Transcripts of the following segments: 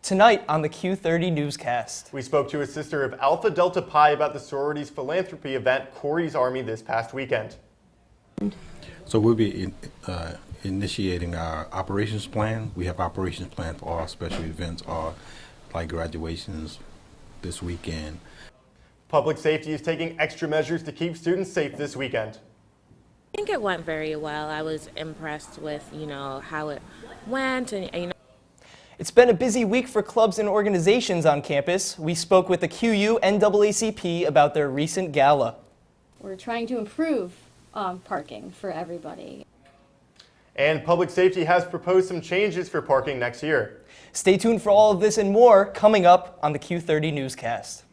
Tonight on the Q30 Newscast. We spoke to a sister of Alpha Delta Pi about the sorority's philanthropy event, Corey's Army, this past weekend. So we'll be initiating our operations plan. We have operations plan for all special events, all like graduations this weekend. Public safety is taking extra measures to keep students safe this weekend. I think it went very well. I was impressed with, how it went and. It's been a busy week for clubs and organizations on campus. We spoke with the QU NAACP about their recent gala. We're trying to improve parking for everybody. And public safety has proposed some changes for parking next year. Stay tuned for all of this and more coming up on the Q30 Newscast.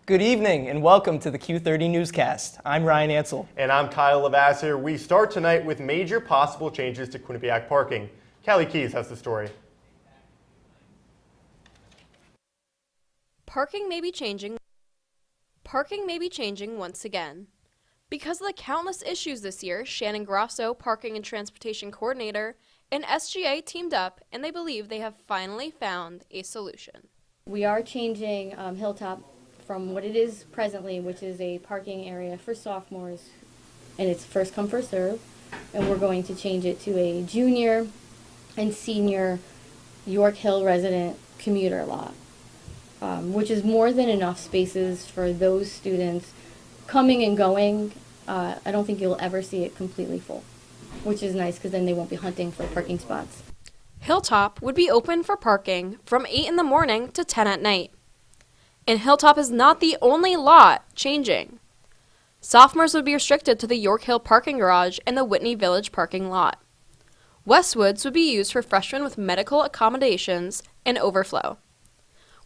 Good evening and welcome to the Q30 Newscast. I'm Ryan Ansel. And I'm Kyle Lavasseur. We start tonight with major possible changes to Quinnipiac parking. Callie Keys has the story. Parking may be changing once again. Because of the countless issues this year, Shannon Grosso, Parking and Transportation Coordinator, and SGA teamed up and they believe they have finally found a solution. We are changing Hilltop from what it is presently, which is a parking area for sophomores, and it's first come, first serve, and we're going to change it to a junior and senior York Hill resident commuter lot, which is more than enough spaces for those students coming and going. I don't think you'll ever see it completely full, which is nice because then they won't be hunting for parking spots. Hilltop would be open for parking from 8 in the morning to 10 at night. And Hilltop is not the only lot changing. Sophomores would be restricted to the York Hill parking garage and the Whitney Village parking lot. Westwoods would be used for freshmen with medical accommodations and overflow.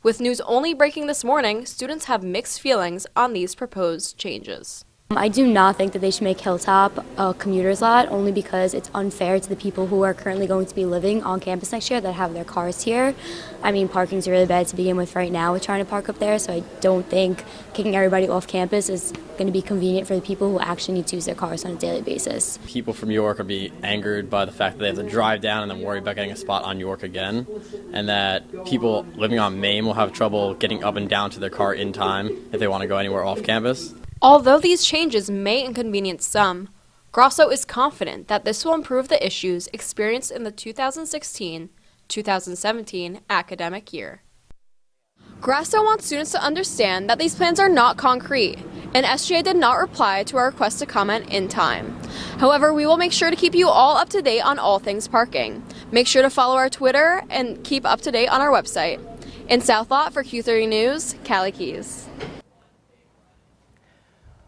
With news only breaking this morning, students have mixed feelings on these proposed changes. I do not think that they should make Hilltop a commuter's lot, only because it's unfair to the people who are currently going to be living on campus next year that have their cars here. I mean, parking's really bad to begin with right now with trying to park up there, so I don't think kicking everybody off campus is going to be convenient for the people who actually need to use their cars on a daily basis. People from York will be angered by the fact that they have to drive down and then worry about getting a spot on York again, and that people living on Main will have trouble getting up and down to their car in time if they want to go anywhere off campus. Although these changes may inconvenience some, Grosso is confident that this will improve the issues experienced in the 2016-2017 academic year. Grosso wants students to understand that these plans are not concrete, and SGA did not reply to our request to comment in time. However, we will make sure to keep you all up to date on all things parking. Make sure to follow our Twitter and keep up to date on our website. In South Lot for Q30 News, Callie Keys.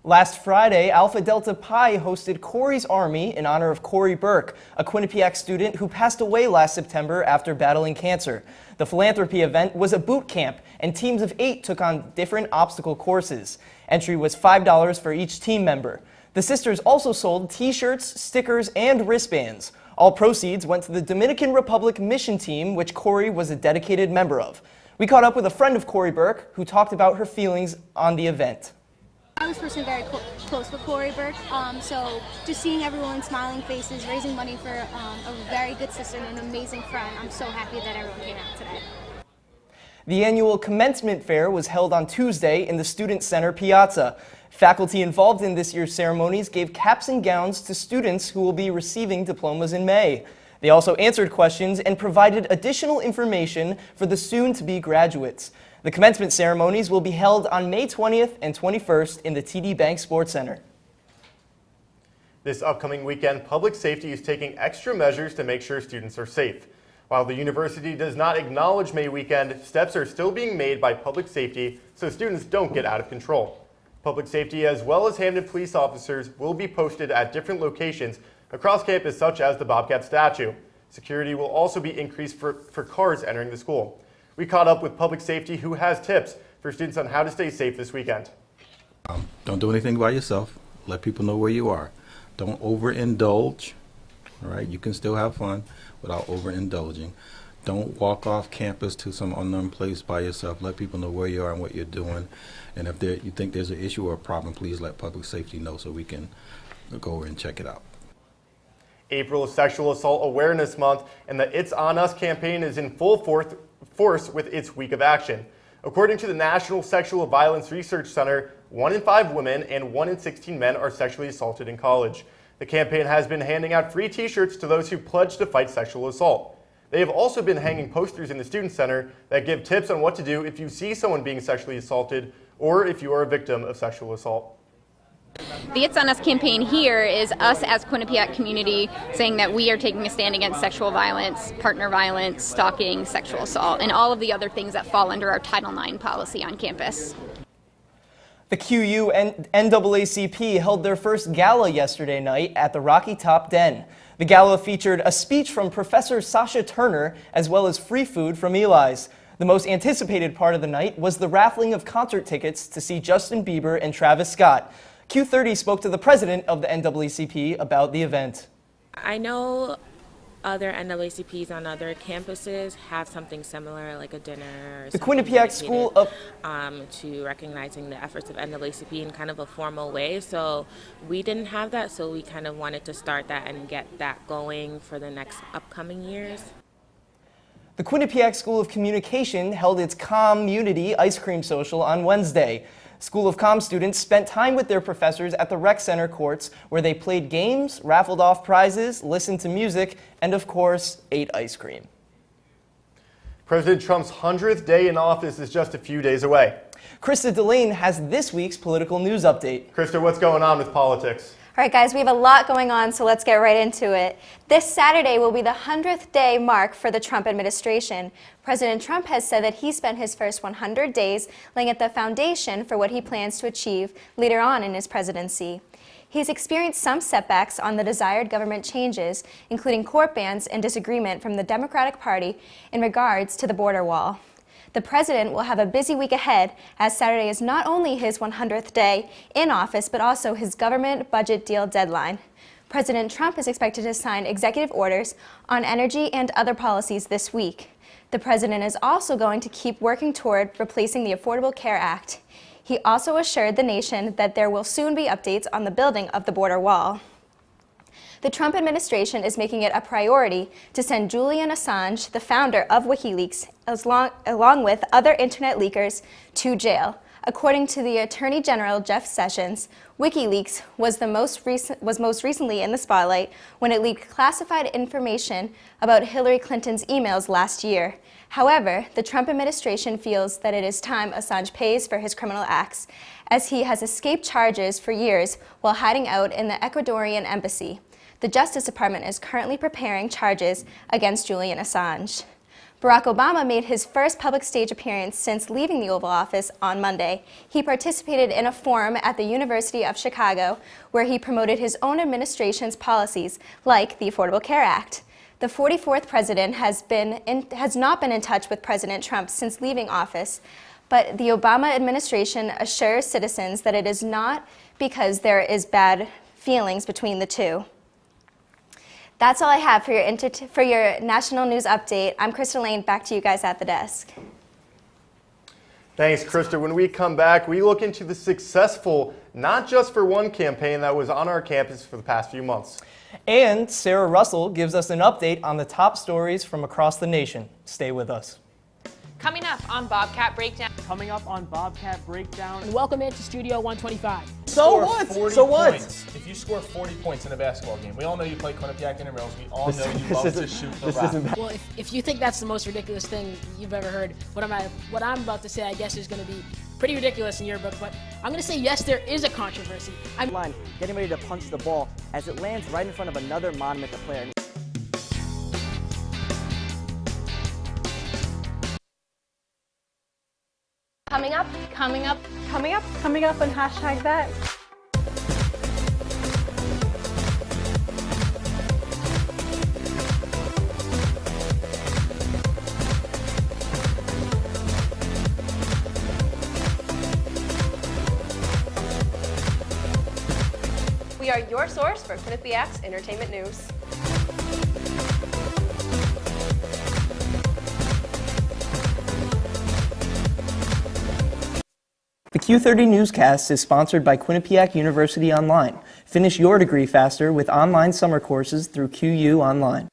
Last Friday, Alpha Delta Pi hosted Corey's Army in honor of Corey Burke, a Quinnipiac student who passed away last September after battling cancer. The philanthropy event was a boot camp, and teams of 8 took on different obstacle courses. Entry was $5 for each team member. The sisters also sold T-shirts, stickers, and wristbands. All proceeds went to the Dominican Republic mission team, which Corey was a dedicated member of. We caught up with a friend of Corey Burke who talked about her feelings on the event. I was personally very close with Corey Burke, so just seeing everyone's smiling faces, raising money for a very good sister and an amazing friend, I'm so happy that everyone came out today. The annual commencement fair was held on Tuesday in the Student Center Piazza. Faculty involved in this year's ceremonies gave caps and gowns to students who will be receiving diplomas in May. They also answered questions and provided additional information for the soon-to-be graduates. The commencement ceremonies will be held on May 20th and 21st in the TD Bank Sports Center. This upcoming weekend, public safety is taking extra measures to make sure students are safe. While the university does not acknowledge May weekend, steps are still being made by public safety so students don't get out of control. Public safety as well as Hamden police officers will be posted at different locations across campus, such as the Bobcat statue. Security will also be increased for cars entering the school. We caught up with public safety, who has tips for students on how to stay safe this weekend. Don't do anything by yourself. Let people know where you are. Don't overindulge. All right, you can still have fun without overindulging. Don't walk off campus to some unknown place by yourself. Let people know where you are and what you're doing. And if you think there's an issue or a problem, please let public safety know so we can go over and check it out. April is Sexual Assault Awareness Month, and the It's On Us campaign is in full force with its week of action. According to the National Sexual Violence Research Center, 1 in 5 women and 1 in 16 men are sexually assaulted in college. The campaign has been handing out free t-shirts to those who pledge to fight sexual assault. They have also been hanging posters in the Student Center that give tips on what to do if you see someone being sexually assaulted or if you are a victim of sexual assault. The It's On Us campaign here is us as Quinnipiac community saying that we are taking a stand against sexual violence, partner violence, stalking, sexual assault, and all of the other things that fall under our Title IX policy on campus. The QU and NAACP held their first gala yesterday night at the Rocky Top Den. The gala featured a speech from Professor Sasha Turner as well as free food from Eli's. The most anticipated part of the night was the raffling of concert tickets to see Justin Bieber and Travis Scott. Q30 spoke to the president of the NAACP about the event. I know other NAACPs on other campuses have something similar, like a dinner or the Quinnipiac School of to recognizing the efforts of NAACP in kind of a formal way. So we didn't have that, so we kind of wanted to start that and get that going for the next upcoming years. The Quinnipiac School of Communication held its Community Ice Cream Social on Wednesday. School of Comm students spent time with their professors at the rec center courts where they played games, raffled off prizes, listened to music, and of course, ate ice cream. President Trump's 100th day in office is just a few days away. Krista Delane has this week's political news update. Krista, what's going on with politics? All right, guys, we have a lot going on, so let's get right into it. This Saturday will be the 100th day mark for the Trump administration. President Trump has said that he spent his first 100 days laying at the foundation for what he plans to achieve later on in his presidency. He's experienced some setbacks on the desired government changes, including court bans and disagreement from the Democratic Party in regards to the border wall. The president will have a busy week ahead, as Saturday is not only his 100th day in office, but also his government budget deal deadline. President Trump is expected to sign executive orders on energy and other policies this week. The president is also going to keep working toward replacing the Affordable Care Act. He also assured the nation that there will soon be updates on the building of the border wall. The Trump administration is making it a priority to send Julian Assange, the founder of WikiLeaks, along with other internet leakers, to jail. According to the Attorney General Jeff Sessions, WikiLeaks was most recently in the spotlight when it leaked classified information about Hillary Clinton's emails last year. However, the Trump administration feels that it is time Assange pays for his criminal acts, as he has escaped charges for years while hiding out in the Ecuadorian embassy. The Justice Department is currently preparing charges against Julian Assange. Barack Obama made his first public stage appearance since leaving the Oval Office on Monday. He participated in a forum at the University of Chicago where he promoted his own administration's policies, like the Affordable Care Act. The 44th president has not been in touch with President Trump since leaving office, but the Obama administration assures citizens that it is not because there is bad feelings between the two. That's all I have for your national news update. I'm Krista Lane. Back to you guys at the desk. Thanks, Krista. When we come back, we look into the successful Not Just for One campaign that was on our campus for the past few months. And Sarah Russell gives us an update on the top stories from across the nation. Stay with us. Coming up on Bobcat Breakdown. And welcome into Studio 125. So what? If you score 40 points in a basketball game, we all know you play Quinnipiac Intramurals. We all know you love to shoot the rock. Well, if you think that's the most ridiculous thing you've ever heard, what I'm about to say, I guess, is going to be pretty ridiculous in your book. But I'm going to say, yes, there is a controversy. I'm getting ready to punch the ball as it lands right in front of another Monmouth player. Coming up on hashtag that. We are your source for Quinnipiac's entertainment news. The Q30 Newscast is sponsored by Quinnipiac University Online. Finish your degree faster with online summer courses through QU Online.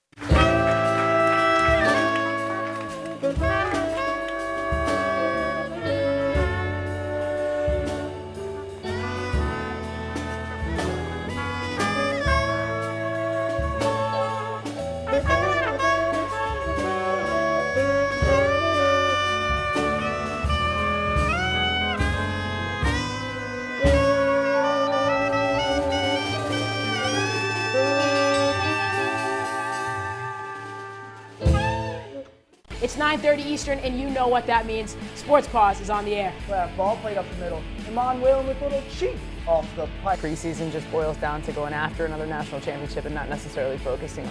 It's 9:30 Eastern, and you know what that means. Sports Pause is on the air. Ball played up the middle. Iman Whalen with a little cheat off the play. Preseason just boils down to going after another national championship and not necessarily focusing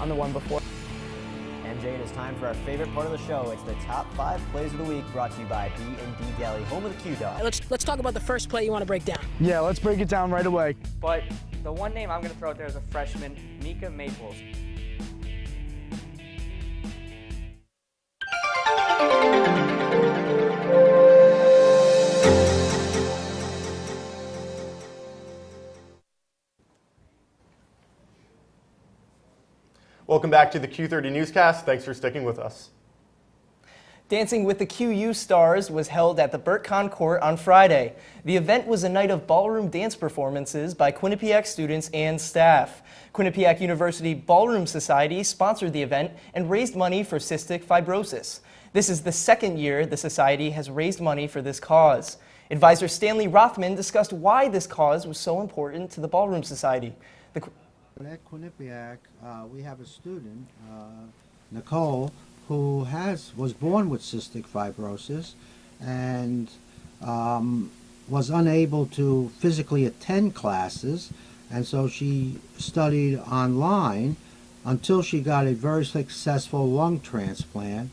on the one before. MJ, it is time for our favorite part of the show. It's the top 5 plays of the week, brought to you by B&D Deli, home of the Q-Dog. Let's talk about the first play you want to break down. Yeah, let's break it down right away. But the one name I'm going to throw out there is a freshman, Mika Maples. Welcome back to the Q30 Newscast. Thanks for sticking with us. Dancing with the QU Stars was held at the BurtCon Court on Friday. The event was a night of ballroom dance performances by Quinnipiac students and staff. Quinnipiac University Ballroom Society sponsored the event and raised money for cystic fibrosis. This is the second year the society has raised money for this cause. Advisor Stanley Rothman discussed why this cause was so important to the Ballroom Society. At Quinnipiac, we have a student, Nicole, who was born with cystic fibrosis and was unable to physically attend classes, and so she studied online until she got a very successful lung transplant.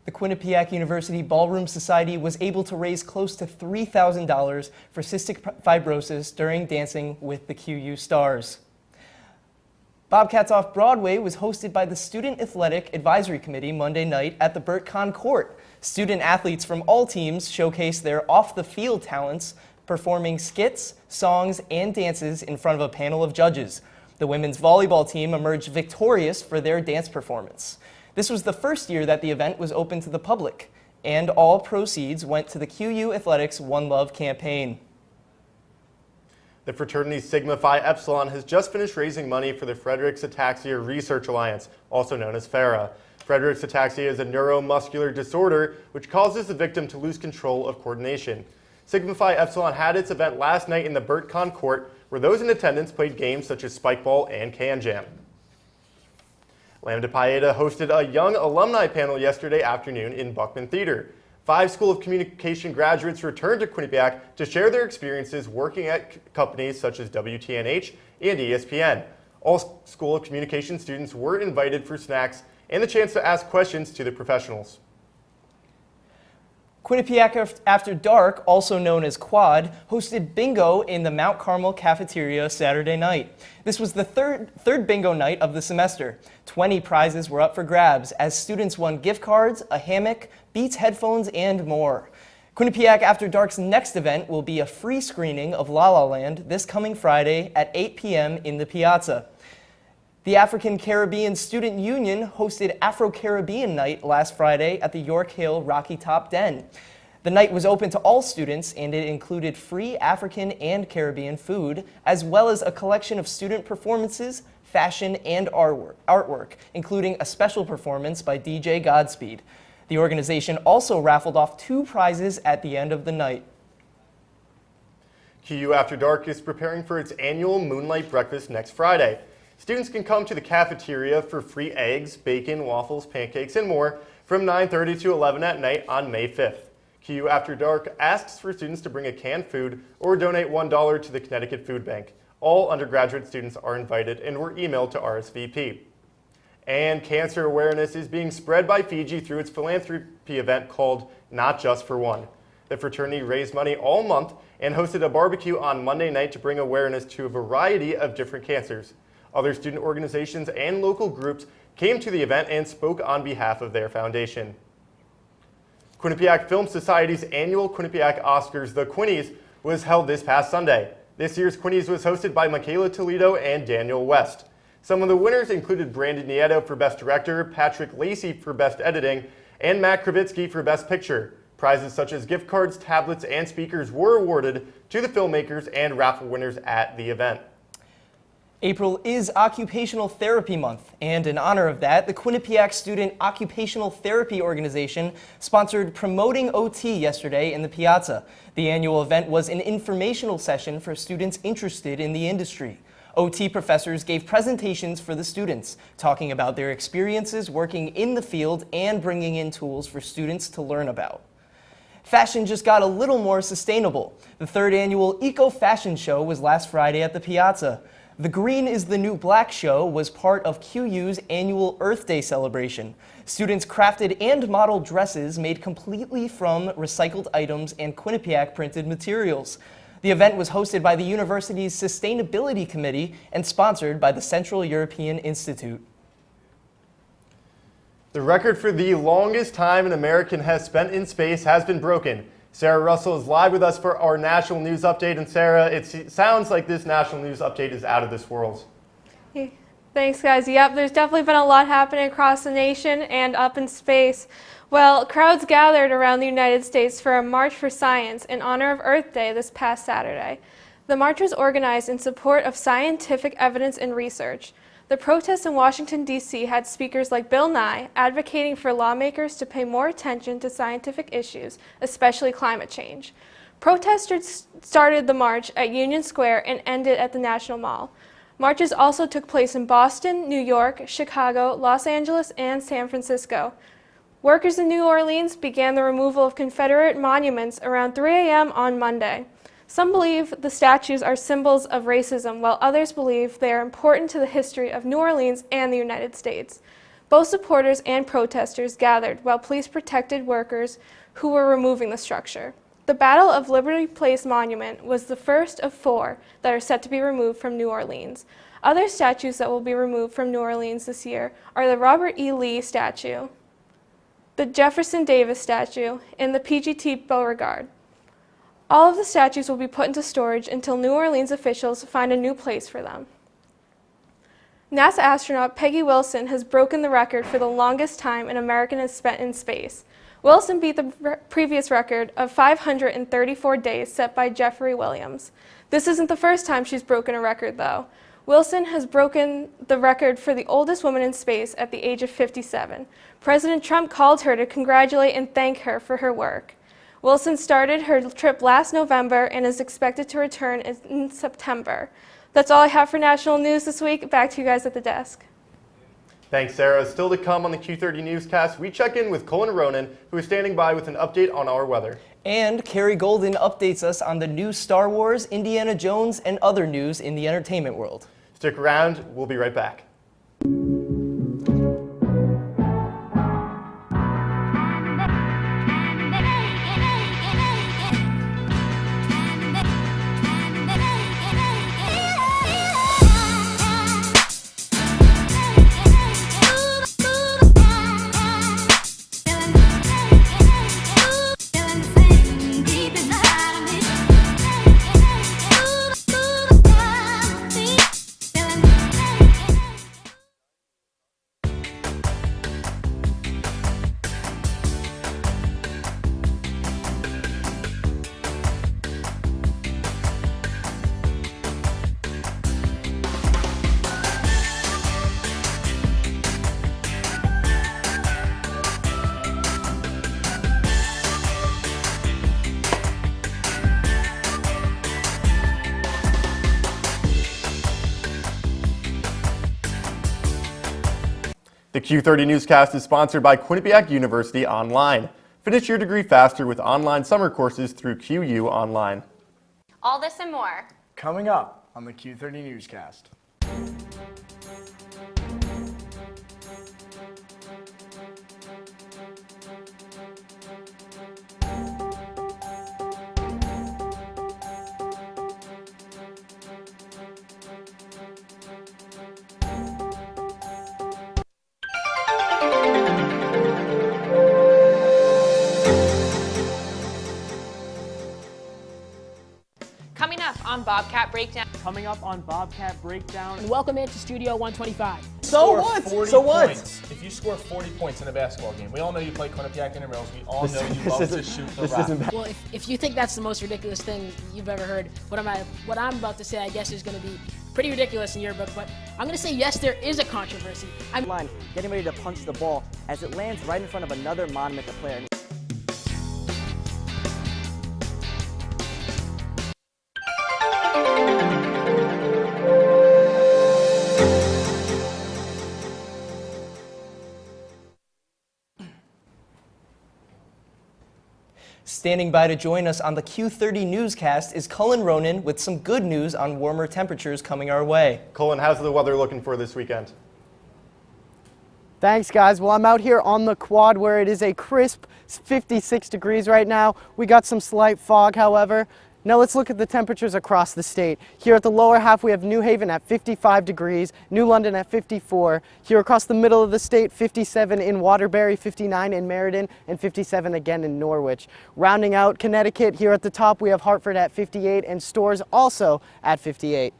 The Quinnipiac University Ballroom Society was able to raise close to $3,000 for cystic fibrosis during Dancing with the QU Stars. Bobcats Off Broadway was hosted by the Student Athletic Advisory Committee Monday night at the BurtCon Court. Student athletes from all teams showcased their off-the-field talents, performing skits, songs, and dances in front of a panel of judges. The women's volleyball team emerged victorious for their dance performance. This was the first year that the event was open to the public, and all proceeds went to the QU Athletics One Love campaign. The fraternity Sigma Phi Epsilon has just finished raising money for the Friedreich's Ataxia Research Alliance, also known as FARA. Friedreich's ataxia is a neuromuscular disorder which causes the victim to lose control of coordination. Sigma Phi Epsilon had its event last night in the BurtCon Court, where those in attendance played games such as Spikeball and Can Jam. Lambda Pi Eta hosted a young alumni panel yesterday afternoon in Buckman Theater. 5 School of Communication graduates returned to Quinnipiac to share their experiences working at companies such as WTNH and ESPN. All School of Communication students were invited for snacks and the chance to ask questions to the professionals. Quinnipiac After Dark, also known as Quad, hosted bingo in the Mount Carmel cafeteria Saturday night. This was the third bingo night of the semester. 20 prizes were up for grabs as students won gift cards, a hammock, Beats headphones, and more. Quinnipiac After Dark's next event will be a free screening of La La Land this coming Friday at 8 p.m. in the Piazza. The African Caribbean Student Union hosted Afro-Caribbean Night last Friday at the York Hill Rocky Top Den. The night was open to all students, and it included free African and Caribbean food, as well as a collection of student performances, fashion, and artwork, including a special performance by DJ Godspeed. The organization also raffled off 2 prizes at the end of the night. QU After Dark is preparing for its annual Moonlight Breakfast next Friday. Students can come to the cafeteria for free eggs, bacon, waffles, pancakes, and more from 9:30 to 11 at night on May 5th. QU After Dark asks for students to bring a canned food or donate $1 to the Connecticut Food Bank. All undergraduate students are invited and were emailed to RSVP. And cancer awareness is being spread by Fiji through its philanthropy event called Not Just for One. The fraternity raised money all month and hosted a barbecue on Monday night to bring awareness to a variety of different cancers. Other student organizations and local groups came to the event and spoke on behalf of their foundation. Quinnipiac Film Society's annual Quinnipiac Oscars, the Quinnies, was held this past Sunday. This year's Quinnies was hosted by Michaela Toledo and Daniel West. Some of the winners included Brandon Nieto for Best Director, Patrick Lacey for Best Editing, and Matt Kravitsky for Best Picture. Prizes such as gift cards, tablets, and speakers were awarded to the filmmakers and raffle winners at the event. April is Occupational Therapy Month, and in honor of that, the Quinnipiac Student Occupational Therapy Organization sponsored Promoting OT yesterday in the Piazza. The annual event was an informational session for students interested in the industry. OT professors gave presentations for the students, talking about their experiences working in the field and bringing in tools for students to learn about. Fashion just got a little more sustainable. The third annual Eco Fashion Show was last Friday at the Piazza. The Green is the New Black show was part of QU's annual Earth Day celebration. Students crafted and modeled dresses made completely from recycled items and Quinnipiac printed materials. The event was hosted by the university's Sustainability Committee and sponsored by the Central European Institute. The record for the longest time an American has spent in space has been broken. Sarah Russell is live with us for our national news update. And Sarah, it sounds like this national news update is out of this world. Hey, thanks, guys. Yep, there's definitely been a lot happening across the nation and up in space. Well, crowds gathered around the United States for a March for Science in honor of Earth Day this past Saturday. The march was organized in support of scientific evidence and research. The protests in Washington, D.C. had speakers like Bill Nye advocating for lawmakers to pay more attention to scientific issues, especially climate change. Protesters started the march at Union Square and ended at the National Mall. Marches also took place in Boston, New York, Chicago, Los Angeles, and San Francisco. Workers in New Orleans began the removal of Confederate monuments around 3 a.m. on Monday. Some believe the statues are symbols of racism, while others believe they are important to the history of New Orleans and the United States. Both supporters and protesters gathered while police protected workers who were removing the structure. The Battle of Liberty Place Monument was the first of 4 that are set to be removed from New Orleans. Other statues that will be removed from New Orleans this year are the Robert E. Lee statue, the Jefferson Davis statue, and the PGT Beauregard. All of the statues will be put into storage until New Orleans officials find a new place for them. NASA astronaut Peggy Wilson has broken the record for the longest time an American has spent in space. Wilson beat the previous record of 534 days set by Jeffrey Williams. This isn't the first time she's broken a record, though. Wilson has broken the record for the oldest woman in space at the age of 57. President Trump called her to congratulate and thank her for her work. Wilson started her trip last November and is expected to return in September. That's all I have for national news this week. Back to you guys at the desk. Thanks, Sarah. Still to come on the Q30 Newscast, we check in with Colin Ronan, who is standing by with an update on our weather. And Carrie Golden updates us on the new Star Wars, Indiana Jones, and other news in the entertainment world. Stick around. We'll be right back. The Q30 Newscast is sponsored by Quinnipiac University Online. Finish your degree faster with online summer courses through QU Online. All this and more. Coming up on the Q30 Newscast. Bobcat Breakdown. Coming up on Bobcat Breakdown. And welcome into Studio 125. So what? If you score 40 points in a basketball game, we all know you play Quinnipiac intramurals. We all know you love to shoot the rock. Well, if you think that's the most ridiculous thing you've ever heard, what I'm about to say, I guess, is going to be pretty ridiculous in your book, but I'm going to say yes, there is a controversy. I'm getting ready to punch the ball as it lands right in front of another Monmouth player. Standing by to join us on the Q30 Newscast is Cullen Ronan with some good news on warmer temperatures coming our way. Cullen, how's the weather looking for this weekend? Thanks, guys. Well, I'm out here on the quad where it is a crisp 56 degrees right now. We got some slight fog, however. Now let's look at the temperatures across the state. Here at the lower half, we have New Haven at 55 degrees, New London at 54. Here across the middle of the state, 57 in Waterbury, 59 in Meriden, and 57 again in Norwich. Rounding out Connecticut, here at the top, we have Hartford at 58 and Storrs also at 58.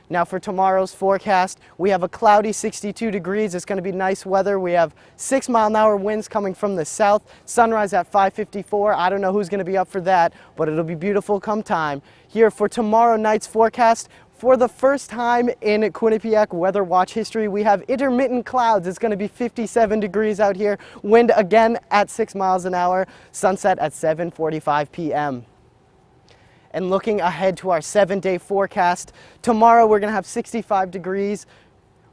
Now for tomorrow's forecast, we have a cloudy 62 degrees. It's going to be nice weather. We have 6-mile-an-hour winds coming from the south. Sunrise at 5:54. I don't know who's going to be up for that, but it'll be beautiful come time. Here for tomorrow night's forecast, for the first time in Quinnipiac Weather Watch history, we have intermittent clouds. It's going to be 57 degrees out here. Wind again at 6 miles an hour. Sunset at 7:45 p.m. And looking ahead to our 7-day forecast, tomorrow we're going to have 65 degrees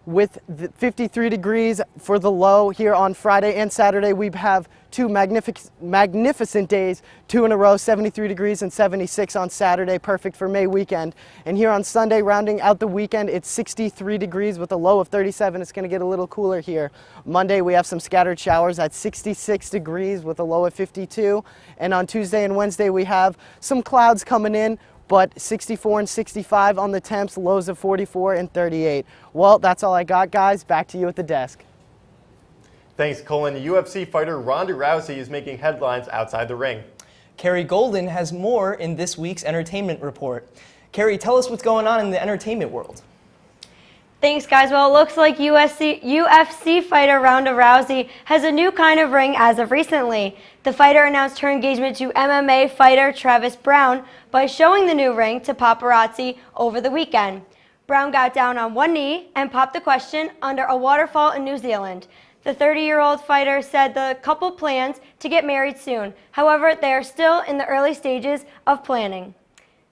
with 53 degrees for the low. Here on Friday and Saturday, we have two magnificent days, 2 in a row, 73 degrees and 76 on Saturday, perfect for May weekend. And here on Sunday, rounding out the weekend, it's 63 degrees with a low of 37. It's going to get a little cooler here. Monday, we have some scattered showers at 66 degrees with a low of 52. And on Tuesday and Wednesday, we have some clouds coming in, but 64 and 65 on the temps, lows of 44 and 38. Well, that's all I got, guys. Back to you at the desk. Thanks, Cullen. UFC fighter Ronda Rousey is making headlines outside the ring. Carrie Golden has more in this week's entertainment report. Carrie, tell us what's going on in the entertainment world. Thanks, guys. Well, it looks like UFC fighter Ronda Rousey has a new kind of ring as of recently. The fighter announced her engagement to MMA fighter Travis Brown by showing the new ring to paparazzi over the weekend. Brown got down on one knee and popped the question under a waterfall in New Zealand. The 30-year-old fighter said the couple plans to get married soon. However, they are still in the early stages of planning.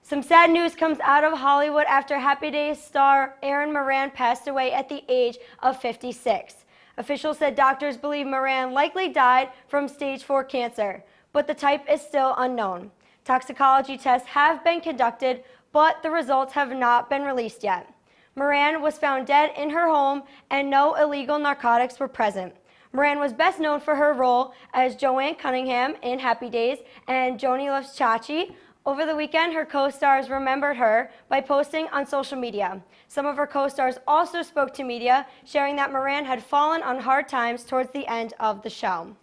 Some sad news comes out of Hollywood after Happy Days star Erin Moran passed away at the age of 56. Officials said doctors believe Moran likely died from stage 4 cancer, but the type is still unknown. Toxicology tests have been conducted, but the results have not been released yet. Moran was found dead in her home and no illegal narcotics were present. Moran was best known for her role as Joanne Cunningham in Happy Days and Joni Loves Chachi. Over the weekend, her co-stars remembered her by posting on social media. Some of her co-stars also spoke to media, sharing that Moran had fallen on hard times towards the end of the show.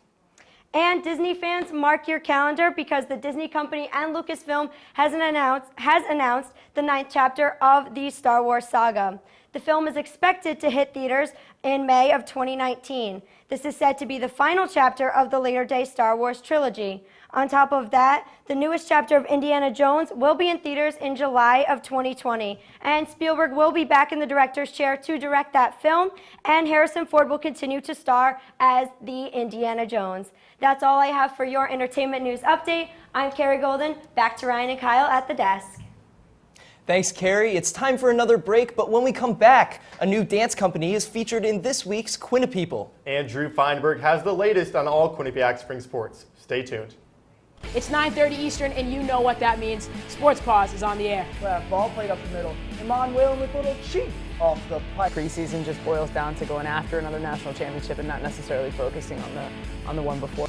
And Disney fans, mark your calendar because the Disney Company and Lucasfilm has announced the 9th chapter of the Star Wars saga. The film is expected to hit theaters in May of 2019. This is said to be the final chapter of the later-day Star Wars trilogy. On top of that, the newest chapter of Indiana Jones will be in theaters in July of 2020. And Spielberg will be back in the director's chair to direct that film, and Harrison Ford will continue to star as the Indiana Jones. That's all I have for your entertainment news update. I'm Carrie Golden. Back to Ryan and Kyle at the desk. Thanks, Carrie. It's time for another break, but when we come back, a new dance company is featured in this week's Quinnipeople. And Drew Feinberg has the latest on all Quinnipiac spring sports. Stay tuned. It's 9:30 Eastern, and you know what that means. Sports Pause is on the air. We have ball played up the middle. Iman wailing with a little cheat off the pipe. Preseason just boils down to going after another national championship and not necessarily focusing on the one before.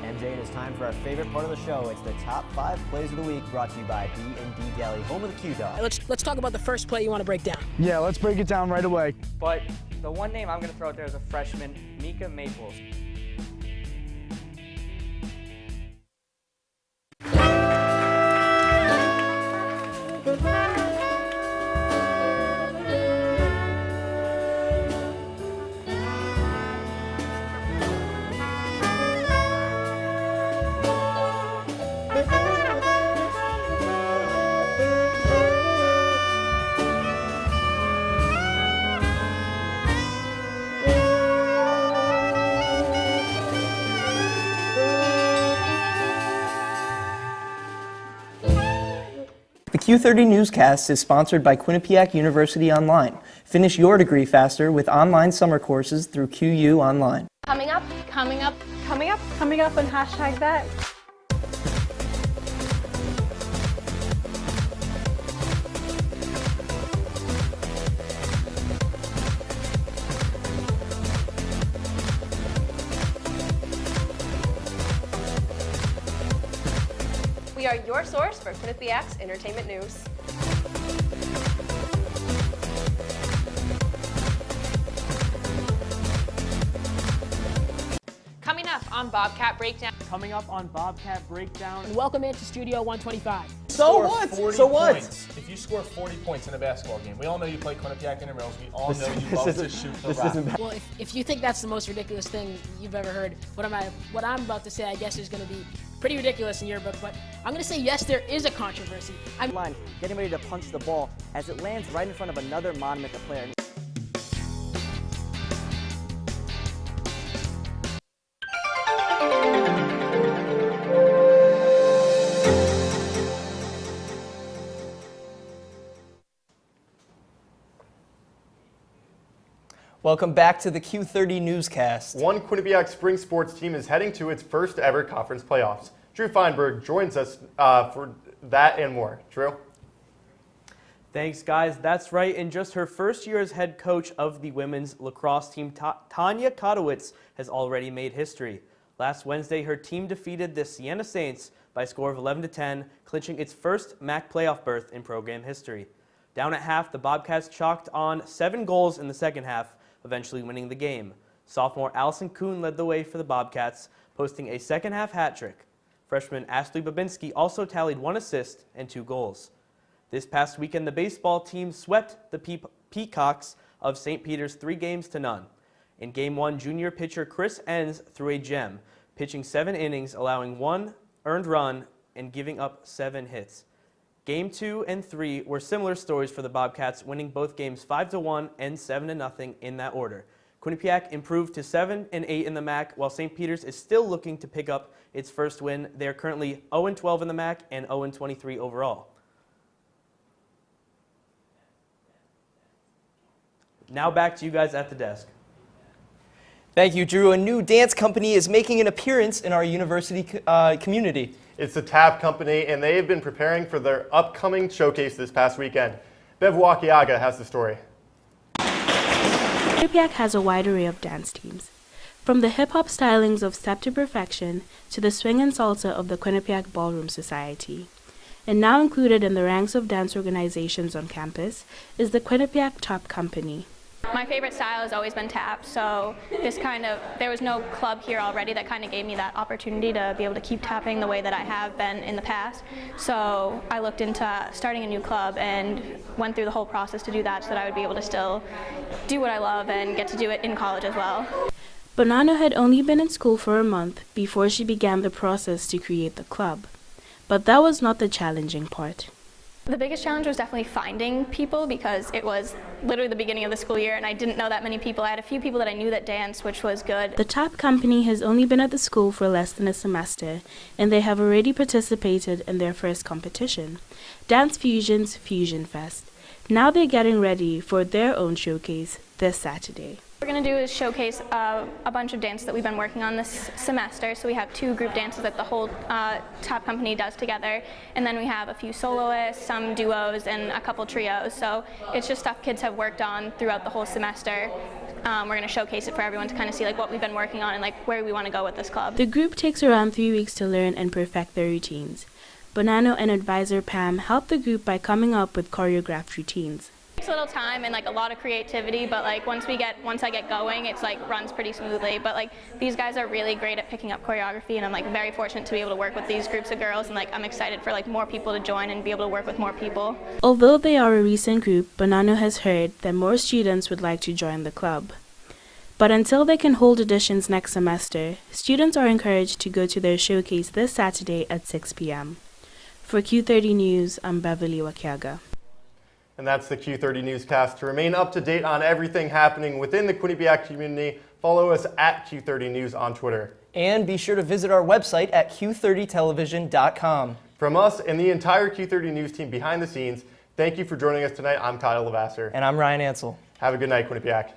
MJ, it is time for our favorite part of the show. It's the top 5 plays of the week, brought to you by B&D Deli, home of the Q-Dog. Let's talk about the first play you want to break down. Yeah, let's break it down right away. But the one name I'm going to throw out there is a freshman, Mika Maples. Bye. Q30 Newscast is sponsored by Quinnipiac University Online. Finish your degree faster with online summer courses through QU Online. Coming up, Coming up on hashtag that. we are your source for Quinnipiac's entertainment news. Coming up on Bobcat Breakdown. Coming up on Bobcat Breakdown. And welcome into Studio 125. So what? So what? If you score 40 points in a basketball game, we all know you play Quinnipiac intramurals. We all know you love to shoot the rock. Well, if you think that's the most ridiculous thing you've ever heard, what I'm about to say, I guess, is going to be pretty ridiculous in your book. But I'm going to say yes, there is a controversy. Line, getting ready to punch the ball as it lands right in front of another monument player. Welcome back to the Q30 Newscast. One Quinnipiac spring sports team is heading to its first ever conference playoffs. Drew Feinberg joins us for that and more. Drew? Thanks, guys. That's right. In just her first year as head coach of the women's lacrosse team, Tanya Kotowitz has already made history. Last Wednesday, her team defeated the Siena Saints by a score of 11-10, clinching its first MAC playoff berth in program history. Down at half, the Bobcats chalked on 7 goals in the second half, eventually winning the game. Sophomore Allison Kuhn led the way for the Bobcats, posting a second-half hat trick. Freshman Ashley Babinski also tallied 1 assist and 2 goals. This past weekend, the baseball team swept the Peacocks of St. Peter's 3-0. In Game 1, junior pitcher Chris Enns threw a gem, pitching 7 innings, allowing 1 earned run and giving up 7 hits. Game 2 and 3 were similar stories for the Bobcats, winning both games 5-1 and 7-0 in that order. Quinnipiac improved to 7-8 in the MAC, while St. Peter's is still looking to pick up its first win. They are currently 0-12 in the MAC and 0-23 overall. Now back to you guys at the desk. Thank you, Drew. A new dance company is making an appearance in our university community. It's the Tap Company, and they have been preparing for their upcoming showcase this past weekend. Bev Wakiaga has the story. Quinnipiac has a wide array of dance teams, from the hip-hop stylings of Step to Perfection to the swing and salsa of the Quinnipiac Ballroom Society. And now included in the ranks of dance organizations on campus is the Quinnipiac Tap Company. My favorite style has always been tap, so there was no club here already that kind of gave me that opportunity to be able to keep tapping the way that I have been in the past. So I looked into starting a new club and went through the whole process to do that so that I would be able to still do what I love and get to do it in college as well. Bonanno had only been in school for a month before she began the process to create the club. But that was not the challenging part. The biggest challenge was definitely finding people because it was literally the beginning of the school year and I didn't know that many people. I had a few people that I knew that danced, which was good. The Tap Company has only been at the school for less than a semester, and they have already participated in their first competition, Dance Fusion's Fusion Fest. Now they're getting ready for their own showcase this Saturday. What we're going to do is showcase a bunch of dances that we've been working on this semester. So we have 2 group dances that the whole Tap Company does together, and then we have a few soloists, some duos, and a couple trios. So it's just stuff kids have worked on throughout the whole semester. We're going to showcase it for everyone to kind of see what we've been working on and where we want to go with this club. The group takes around 3 weeks to learn and perfect their routines. Bonanno and advisor Pam help the group by coming up with choreographed routines. It takes a little time and a lot of creativity, but once I get going, it's runs pretty smoothly. But these guys are really great at picking up choreography, and I'm very fortunate to be able to work with these groups of girls, and I'm excited for more people to join and be able to work with more people. Although they are a recent group, Bonanno has heard that more students would like to join the club. But until they can hold auditions next semester, students are encouraged to go to their showcase this Saturday at 6 p.m. For Q30 News, I'm Beverly Wakiaga. And that's the Q30 Newscast. To remain up to date on everything happening within the Quinnipiac community, follow us at Q30 News on Twitter. And be sure to visit our website at q30television.com. From us and the entire Q30 News team behind the scenes, thank you for joining us tonight. I'm Kyle Lavasser. And I'm Ryan Ansel. Have a good night, Quinnipiac.